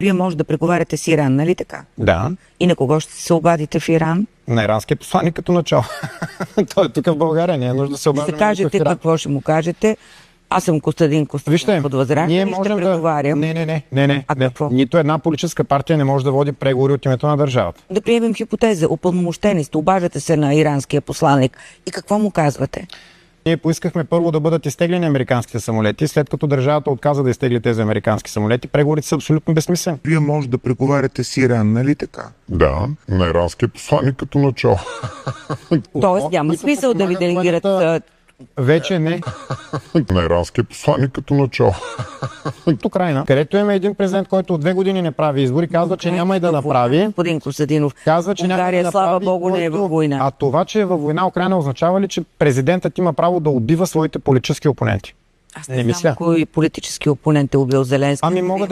Вие може да преговаряте с Иран, нали така? Да. И на кого ще се обадите в Иран? На иранския посланик като начало. Той е тук в България, не е нужда да се Да обаждаме. се кажете какво ще му кажете. Аз съм Костадин Костадинов от Възраждане. ние Ще можем преговарям. Не. Какво? Нито една политическа партия не може да води преговори от името на държавата. Да приемем хипотеза. Упълномощени сте, обаждате се на иранския посланик. И какво му казвате? Ние поискахме първо да бъдат изтеглени американските самолети, след като държавата отказа да изтегли тези американски самолети. Преговорите са абсолютно безсмислени. Вие може да преговаряте с Иран, нали така? Да, на иранския посланик като начало. Тоест няма смисъл да ви делегират... Вече не. На иранския посланик като начало. От Украйна, където има един президент, който от 2 години не прави избори, казва, че няма и да направи. Господин Костадинов, Казва, че няма Унгария, да слава направи, Богу, не е във война. А това, че е във война Украйна, означава ли, че президентът има право да убива своите политически опоненти? Аз не не мисля. знам кой политически опонент е убил Зеленски. Ами мога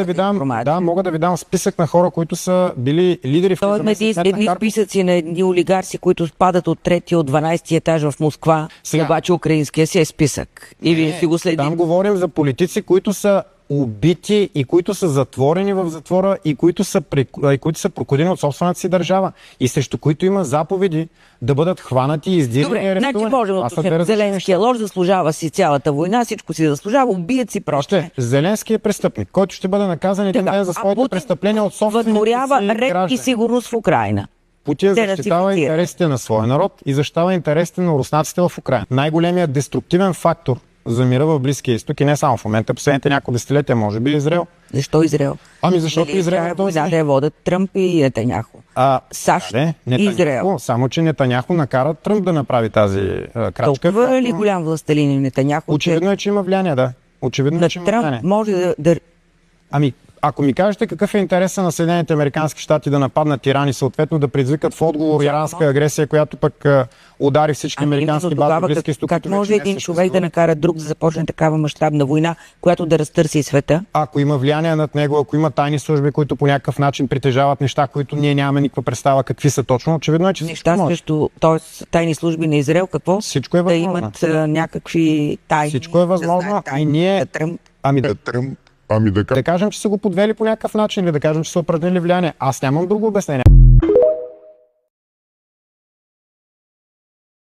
да ви дам списък на хора, които са били лидери в Това е едни списъци на едни олигарси, които спадат от 3-ти, от 12-ти етаж в Москва. Сега. Обаче украинския си е списък. И вие си го следите. Там говорим за политици, които са убити и които са затворени в затвора и които са прокудени от собствената си държава и срещу които има заповеди да бъдат хванати, издирени и Добре, арестувани. значи можем да уточним. Зеленския лош заслужава си цялата война, всичко си заслужава, убият си просто. Зеленски е престъпник, който ще бъде наказан един ден за своите престъпления от собствените въдворява си ред и граждани. сигурност в Украйна. Путин Те защитава ратифицират. интересите на своя народ и защитава интересите на руснаците в Украйна. Най-големият деструктивен фактор за мира в Близкия изток и не само в момента, последните няколко десетилетия, може би Израел. Защо Израел? Ами защото Дали Израел е този. война да я водят Тръмп и Нетаняху. САЩ и Израел. Само че Нетаняху накара Тръмп да направи тази крачка. Толкова ли голям властелин Нетаняху? Очевидно е, че има влияние, да. Очевидно е, че има влияние. Тръмп може да... Ами, ако ми кажете какъв е интересът на Съединените американски щати да нападнат Иран и съответно да предизвикат в отговор иранска агресия, която пък удари всички американски бази в Близкия изток. Как може един човек да накара друг да започне такава мащабна война, която да разтърси света? Ако има влияние над него, ако има тайни служби, които по някакъв начин притежават неща, които ние нямаме никаква представа какви са точно, очевидно е, че неща срещу, т.е. тайни служби на Израел, какво? Всичко е възможно. Да имат някакви тайни. Всичко е възможно. И ние... Да кажем, че са го подвели по някакъв начин или да кажем, че са упражнили влияние. Аз нямам друго обяснение.